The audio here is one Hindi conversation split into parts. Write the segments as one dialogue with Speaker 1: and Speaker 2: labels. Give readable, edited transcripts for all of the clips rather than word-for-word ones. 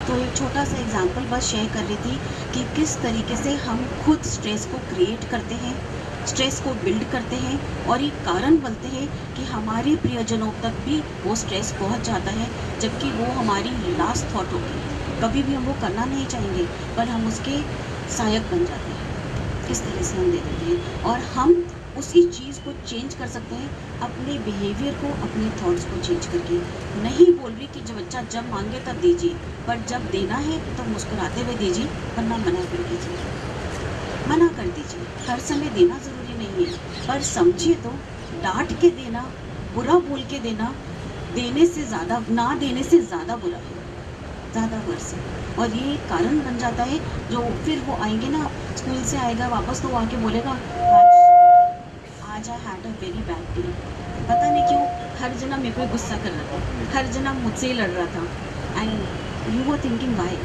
Speaker 1: तो एक छोटा सा एग्जांपल बस शेयर कर रही थी कि किस तरीके से हम खुद स्ट्रेस को क्रिएट करते हैं, स्ट्रेस को बिल्ड करते हैं और ये कारण बनते हैं कि हमारे प्रियजनों तक भी वो स्ट्रेस पहुंच जाता है, जबकि वो हमारी लास्ट थॉट होगी। कभी भी हम वो करना नहीं चाहेंगे पर हम उसके सहायक बन जाते हैं। इस तरह से हम दे देते हैं और हम उसी चीज़ को चेंज कर सकते हैं, अपने बिहेवियर को, अपने थॉट्स को चेंज करके। नहीं बोल रही कि जब बच्चा जब मांगे तब दीजिए, पर जब देना है तो मुस्कुराते हुए दीजिए, वरना मना कर दीजिए। मना कर दीजिए, हर समय देना ज़रूरी नहीं है, पर समझिए तो डांट के देना, बुरा बोल के देना, देने से ज़्यादा, ना देने से ज़्यादा बुरा है, ज़्यादा वर्ष है। और ये कारण बन जाता है जो फिर वो आएंगे ना, स्कूल से आएगा वापस तो वो आके बोलेगा आज I had a very bad day. पता नहीं क्यों हर जना मेरे को गुस्सा कर रहा था, हर जना मुझसे ही लड़ रहा था। And you were thinking Y,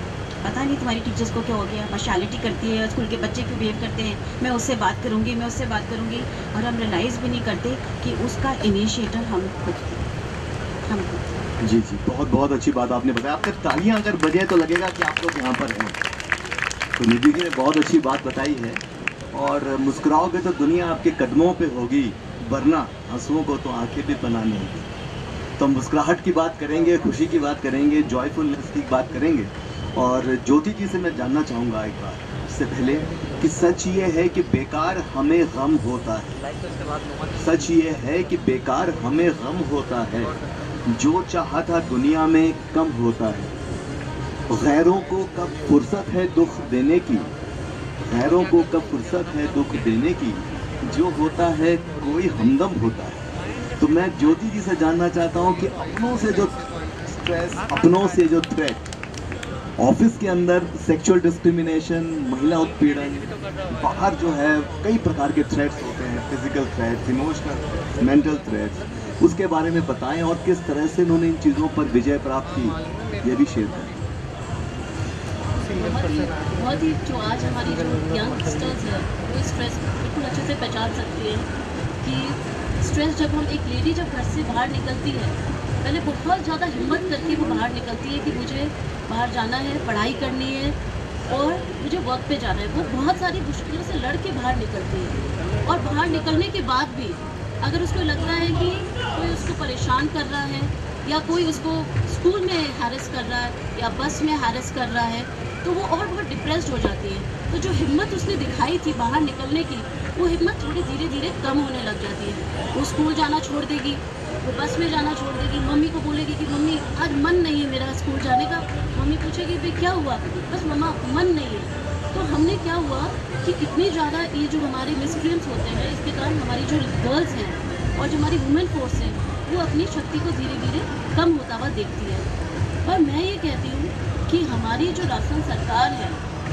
Speaker 1: पता नहीं तुम्हारी टीचर्स को क्या हो गया, पार्शियलिटी करती है, स्कूल के बच्चे क्यों बिहेव करते हैं, मैं उससे बात करूँगी, मैं उससे बात करूँगी। और हम रियलाइज़ भी नहीं करते कि उसका इनिशिएटर हम खुद थे।
Speaker 2: जी जी, बहुत बहुत अच्छी बात आपने बताया। आपके तालियां अगर बजे तो लगेगा कि आप लोग यहाँ पर हैं। तो निधि जी ने बहुत अच्छी बात बताई है। और मुस्कुराओगे तो दुनिया आपके कदमों पे होगी, वरना आंसुओं को तो आंखें भी पनाह नहीं होगी। तो मुस्कुराहट की बात करेंगे, खुशी की बात करेंगे, जॉयफुलनेस की बात करेंगे। और ज्योति जी से मैं जानना चाहूँगा एक बार इससे पहले कि सच ये है कि बेकार हमें गम होता है, सच ये है कि बेकार हमें गम होता है, जो चाहा था दुनिया में कम होता है। गैरों को कब फुर्सत है दुख देने की, गैरों को कब फुर्सत है दुख देने की, जो होता है कोई हमदम होता है। तो मैं ज्योति जी से जानना चाहता हूँ कि अपनों से जो स्ट्रेस, अपनों से जो थ्रेट, ऑफिस के अंदर सेक्सुअल डिस्क्रिमिनेशन, महिला उत्पीड़न, बाहर जो है कई प्रकार के थ्रेट्स होते हैं, physical threats, emotional, mental threats, उसके बारे में बताएं और किस तरह से उन्होंने इन चीज़ों पर विजय प्राप्त की, ये भी शेयर करें।
Speaker 3: बहुत ही जो आज हमारी जो यंगस्टर्स है वो स्ट्रेस बिल्कुल अच्छे से पहचान सकती है कि स्ट्रेस जब हम, एक लेडी जब घर से बाहर निकलती है, पहले बहुत ज़्यादा हिम्मत करके वो बाहर निकलती है कि मुझे बाहर जाना है, पढ़ाई करनी है और मुझे वर्क पे जाना है। वो बहुत सारी मुश्किलों से लड़ के बाहर निकलती है और बाहर निकलने के बाद भी अगर उसको लगता है कि कोई उसको परेशान कर रहा है या कोई उसको स्कूल में हैरेस कर रहा है या बस में हैरेस कर रहा है, तो वो और बहुत डिप्रेस्ड हो जाती है। तो जो हिम्मत उसने दिखाई थी बाहर निकलने की, वो हिम्मत थोड़ी धीरे धीरे कम होने लग जाती है। वो स्कूल जाना छोड़ देगी, वो बस में जाना छोड़ देगी, मम्मी को बोलेगी कि मम्मी आज मन नहीं है मेरा स्कूल जाने का। मम्मी पूछेगी भाई क्या हुआ, बस मम्मा मन नहीं है। तो हमने क्या हुआ कि इतनी ज़्यादा ये जो हमारे मिसक्रिएंट्स होते हैं, इसके कारण हमारी जो गर्ल्स हैं और जो हमारी वुमेन फोर्स है वो अपनी शक्ति को धीरे धीरे कम होता हुआ देखती है। पर मैं ये कहती हूँ कि हमारी जो राजस्थान सरकार है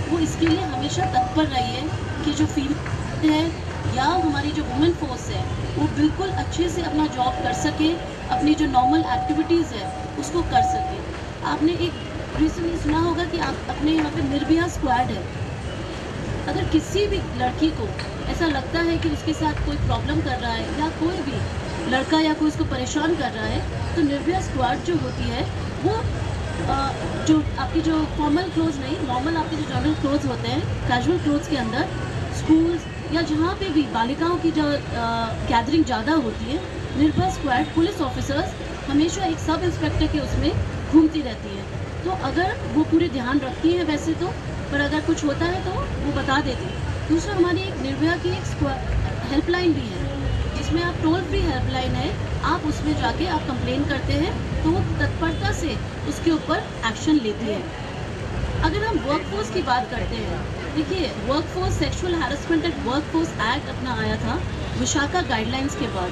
Speaker 3: वो इसके लिए हमेशा तत्पर रही है कि जो फीमेल है या हमारी जो वुमेन फोर्स है वो बिल्कुल अच्छे से अपना जॉब कर सके, अपनी जो नॉर्मल एक्टिविटीज़ है उसको कर सके। आपने एक रिसेंटली सुना होगा कि आप अपने यहाँ पे निर्भया स्क्वाड है। अगर किसी भी लड़की को ऐसा लगता है कि उसके साथ कोई प्रॉब्लम कर रहा है या कोई भी लड़का या कोई उसको परेशान कर रहा है, तो निर्भया स्क्वाड जो होती है वो जो आपकी जो फॉर्मल क्लोथ्स नहीं, नॉर्मल आपके जो जनरल क्लोथ्स होते हैं, कैजुअल क्लोथ्स के अंदर स्कूल्स या जहाँ पे भी बालिकाओं की जो गैदरिंग ज़्यादा होती है, निर्भया स्क्वाड पुलिस ऑफिसर्स हमेशा एक सब इंस्पेक्टर के उसमें घूमती रहती है। तो अगर वो पूरे ध्यान रखती है वैसे तो, पर अगर कुछ होता है तो वो बता देती है। दूसरा हमारी एक निर्भया की एक हेल्पलाइन भी है जिसमें आप टोल फ्री हेल्पलाइन है, आप उसमें जाके आप कंप्लेन करते हैं तो वो तत्परता से उसके ऊपर एक्शन लेती है। अगर हम वर्कफोर्स की बात करते हैं, देखिए workforce sexual harassment and workforce act अपना आया था विशाखा गाइडलाइंस के बाद।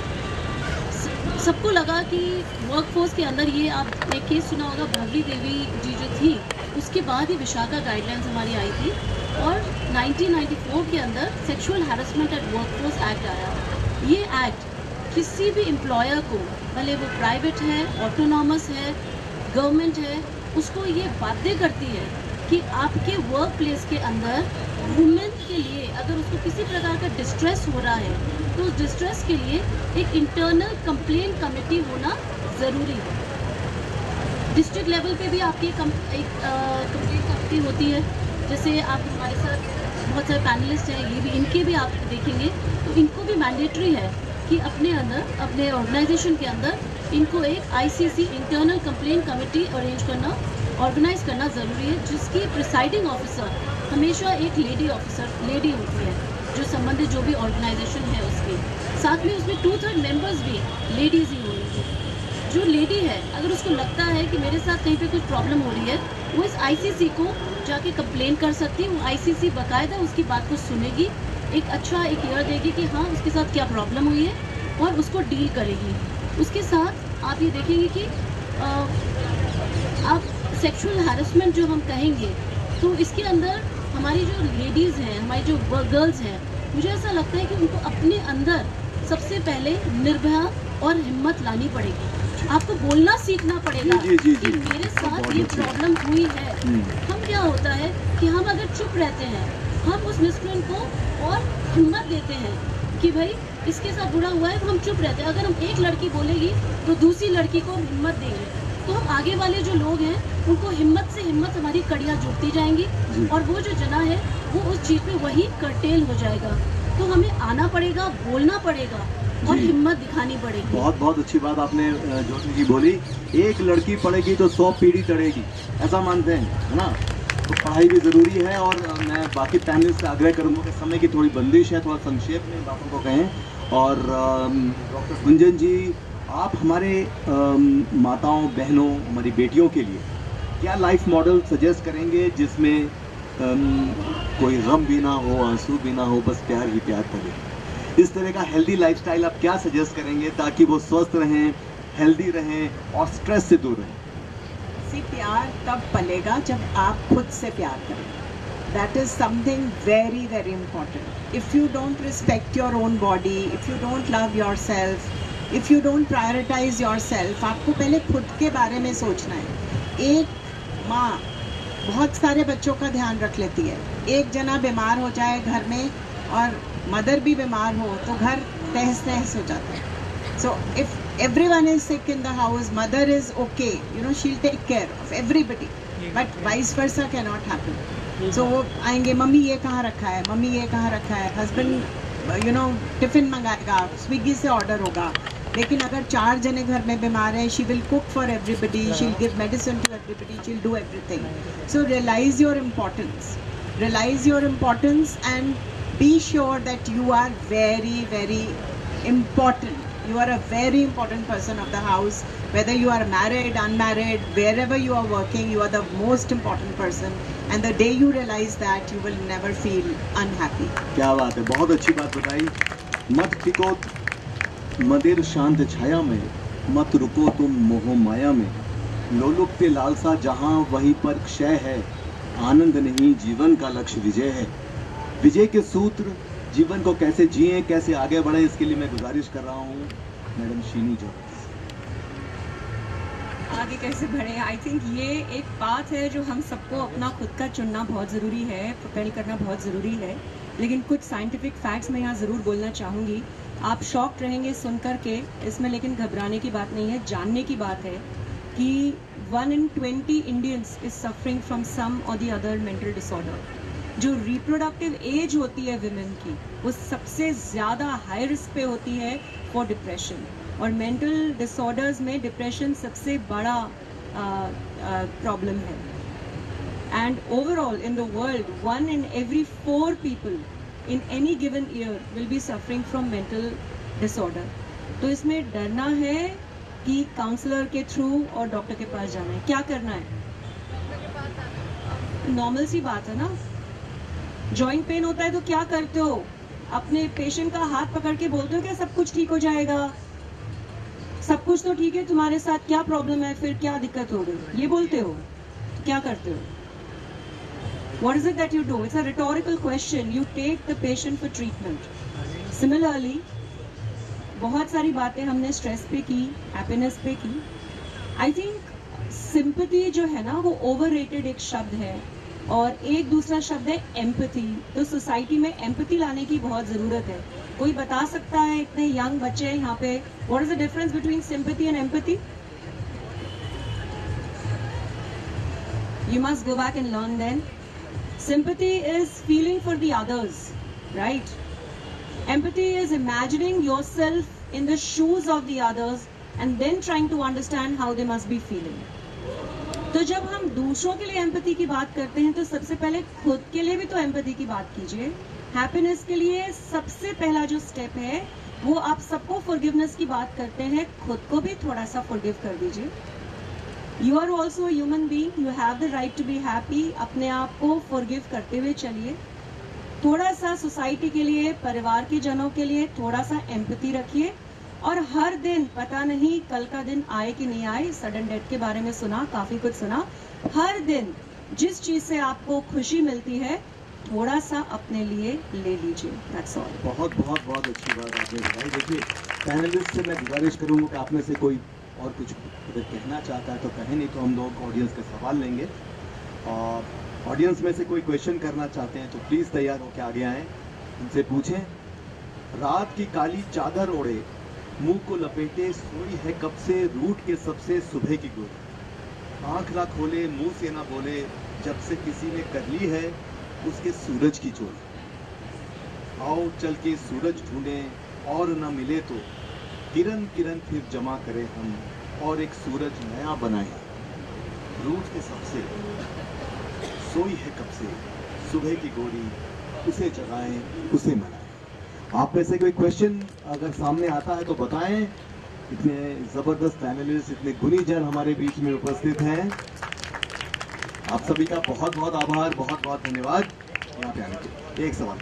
Speaker 3: सबको लगा कि वर्कफोर्स के अंदर ये आपने केस सुना होगा, भवरी देवी जी जो थी, उसके बाद ही विशाखा गाइडलाइंस हमारी आई थी और 1994 के अंदर sexual harassment and workforce act आया। ये एक्ट किसी भी एम्प्लॉयर को, भले वो प्राइवेट है, ऑटोनॉमस है, गवर्नमेंट है, उसको ये बाध्य करती है कि आपके वर्क प्लेस के अंदर वुमेन के लिए अगर उसको किसी प्रकार का डिस्ट्रेस हो रहा है तो उस डिस्ट्रेस के लिए एक इंटरनल कंप्लेंट कमेटी होना ज़रूरी है। डिस्ट्रिक्ट लेवल पे भी आपकी एक सेफ्टी होती है। जैसे आप हमारे साथ बहुत सारे पैनलिस्ट हैं, ये भी इनके भी आप देखेंगे तो इनको भी मैंडेटरी है कि अपने अंदर, अपने ऑर्गेनाइजेशन के अंदर इनको एक ICC internal complaint committee arrange करना, ऑर्गेनाइज करना ज़रूरी है, जिसकी प्रिसाइडिंग ऑफिसर हमेशा एक लेडी होती है, जो संबंधित जो भी ऑर्गेनाइजेशन है उसके साथ में उसमें 2/3 मेंबर्स भी लेडीज़ ही होंगी। जो लेडी है अगर उसको लगता है कि मेरे साथ कहीं पे कुछ प्रॉब्लम हो रही है, वो इस ICC को जाके कंप्लेन कर सकती है। वो ICC बाकायदा उसकी बात को सुनेगी, एक अच्छा एक ईयर देगी कि हाँ उसके साथ क्या प्रॉब्लम हुई है और उसको डील करेगी। उसके साथ आप ये देखेंगे कि आप सेक्सुअल हैरेसमेंट जो हम कहेंगे तो इसके अंदर हमारी जो लेडीज़ हैं, हमारी जो गर्ल्स हैं, मुझे ऐसा लगता है कि उनको अपने अंदर सबसे पहले निर्भया और हिम्मत लानी पड़ेगी। आपको बोलना सीखना पड़ेगा कि मेरे साथ ये प्रॉब्लम हुई है। हम क्या होता है कि हम अगर चुप रहते हैं, हम उस मिसक्रेंट को और हिम्मत देते हैं कि भाई इसके साथ बुरा हुआ है, तो हम चुप रहते हैं। अगर हम एक लड़की बोलेगी तो दूसरी लड़की को हिम्मत देंगे, तो हम आगे वाले जो लोग हैं उनको हिम्मत से हिम्मत हमारी कड़ियाँ जुड़ती जाएंगी और वो जो जना है वो उस चीज़ पे वही कर्टेल हो जाएगा। तो हमें आना पड़ेगा, बोलना पड़ेगा और हिम्मत दिखानी पड़ेगी।
Speaker 2: बहुत बहुत अच्छी बात आपने ज्योति जी बोली। एक लड़की पढ़ेगी तो 100 पीढ़ी चढ़ेगी, ऐसा मानते हैं, है ना? तो पढ़ाई भी ज़रूरी है। और मैं बाकी पैनलिस्ट से आग्रह करूँगा कि समय की थोड़ी बंदिश है, थोड़ा संक्षेप में बातों को कहें। और डॉक्टर गुंजन जी, आप हमारे माताओं बहनों, हमारी बेटियों के लिए क्या लाइफ मॉडल सजेस्ट करेंगे जिसमें कोई गम भी ना हो, आंसू भी ना हो, बस प्यार ही प्यार करे? इस तरह का हेल्दी लाइफस्टाइल आप क्या सजेस्ट करेंगे ताकि वो स्वस्थ रहें, हेल्दी रहें और स्ट्रेस से दूर रहें?
Speaker 4: प्यार तब पलेगा जब आप खुद से प्यार करें। That is something very, very important. If you don't respect your own body, if you don't love yourself, if you don't prioritize yourself, आपको पहले खुद के बारे में सोचना है। एक माँ बहुत सारे बच्चों का ध्यान रख लेती है। एक जना बीमार हो जाए घर में और मदर भी बीमार हो तो घर तहस नहस हो जाता है। So if everyone is sick in the house, mother is okay, you know, she'll take care of everybody, but vice versa cannot happen. So वो आएंगे, मम्मी ये कहाँ रखा है, मम्मी ये कहाँ रखा है, हस्बैंड यू नो टिफिन मंगाएगा, स्विगी से ऑर्डर होगा। लेकिन अगर 4 जने घर में बीमार हैं, she will cook for everybody, she'll give medicine to everybody, she'll do everything. So realize your importance and be sure that you are very, very important. You are a very important person of the house. Whether you are married, unmarried, wherever you are working, you are the most important person. And the day you realize that, you will never feel unhappy.
Speaker 2: क्या बात है, बहुत अच्छी बात बताई। मत टिको मदिर शांत छाया में, मत रुको तुम मोह माया में, लोलुपते लालसा जहाँ वहीं पर क्षय है, आनंद नहीं जीवन का लक्ष्य विजय है। विजय के सूत्र जीवन को कैसे जिएं, कैसे आगे बढ़ें, इसके लिए मैं गुजारिश कर रहा हूँ मैडम शीनी जोशी।
Speaker 5: आगे कैसे बढ़े, आई थिंक ये एक बात है जो हम सबको अपना खुद का चुनना बहुत ज़रूरी है, प्रोपेल करना बहुत ज़रूरी है। लेकिन कुछ साइंटिफिक फैक्ट्स मैं यहाँ ज़रूर बोलना चाहूँगी। आप शॉक्ड रहेंगे सुनकर के इसमें, लेकिन घबराने की बात नहीं है, जानने की बात है कि 1 in 20 Indians is suffering from some और द अदर मेंटल डिसऑर्डर। जो रिप्रोडक्टिव एज होती है विमेन की, वो सबसे ज़्यादा हाई रिस्क पे होती है फॉर डिप्रेशन। और मेंटल डिसऑर्डर्स में डिप्रेशन सबसे बड़ा प्रॉब्लम है। And overall in the world 1 in every 4 people in any given year will be suffering from mental disorder. तो इसमें डरना है कि काउंसलर के थ्रू और डॉक्टर के पास जाना है। क्या करना है? नॉर्मल सी बात है ना। जॉइंट पेन होता है तो क्या करते हो? अपने पेशेंट का हाथ पकड़ के बोलते हो क्या सब कुछ ठीक हो जाएगा, सब कुछ तो ठीक है, तुम्हारे साथ क्या प्रॉब्लम है, फिर क्या दिक्कत हो गई, ये बोलते हो? तो क्या करते हो? What is it that you do? It's a rhetorical question. You take the patient for treatment. Similarly, बहुत सारी बातें हमने स्ट्रेस पे की, हैप्पीनेस पे की। आई थिंक सिंपैथी जो है ना, वो ओवररेटेड एक शब्द है। और एक दूसरा शब्द है एम्पैथी। तो सोसाइटी में एम्पैथी लाने की बहुत ज़रूरत है। कोई बता सकता है, इतने यंग बच्चे हैं यहाँ पे, what is the difference between sympathy and empathy? You must go back and learn then. Sympathy is feeling for the others, right? Empathy is imagining yourself in the shoes of the others and then trying to understand how they must be feeling. तो जब हम दूसरों के लिए एम्पैथी की बात करते हैं तो सबसे पहले खुद के लिए भी तो एम्पैथी की बात कीजिए। हैप्पीनेस के लिए सबसे पहला जो स्टेप है वो आप सबको फॉरगिवनेस की बात करते हैं, खुद को भी थोड़ा सा फॉरगिव कर दीजिए। You are also a human being, you have the right to be happy. अपने आप को फॉरगिव करते हुए चलिए। थोड़ा सा सोसाइटी के लिए, परिवार के जनों के लिए थोड़ा सा एम्पैथी रखिए। और हर दिन, पता नहीं कल का दिन आए कि नहीं आए, सडन डेथ के बारे में सुना, काफी कुछ सुना, हर दिन जिस चीज से आपको खुशी मिलती है थोड़ा सा अपने लिए ले लीजिए। That's all.
Speaker 2: बहुत बहुत बहुत अच्छी बात आपने बताई। देखिए, पैनलिस्ट से मैं गुजारिश करूंगा कि आप में से कोई और कुछ अगर कहना चाहता है तो कहें, नहीं तो हम लोग ऑडियंस का सवाल लेंगे। और ऑडियंस में से कोई क्वेश्चन करना चाहते हैं तो प्लीज़ तैयार होकर आगे आएँ, उनसे पूछें। रात की काली चादर ओढ़े, मुंह को लपेटे, सोई है कब से, रूठ के सबसे सुबह की गोली। आंख ना खोले, मुंह से ना बोले, जब से किसी ने कर ली है उसके सूरज की चोरी। आओ चल के सूरज ढूंढें और न मिले तो किरण किरण फिर जमा करें हम, और एक सूरज नया बनाए। रूठ के सबसे, सोई है कब से, सुबह की गोरी, उसे जगाएं, उसे मनाएं। आप में से कोई क्वेश्चन अगर सामने आता है तो बताएं। इतने जबरदस्त पैनलिस्ट, इतने गुणी जन हमारे बीच में उपस्थित हैं। आप सभी का बहुत बहुत आभार, बहुत बहुत धन्यवाद यहाँ पे आने के लिए। एक सवाल।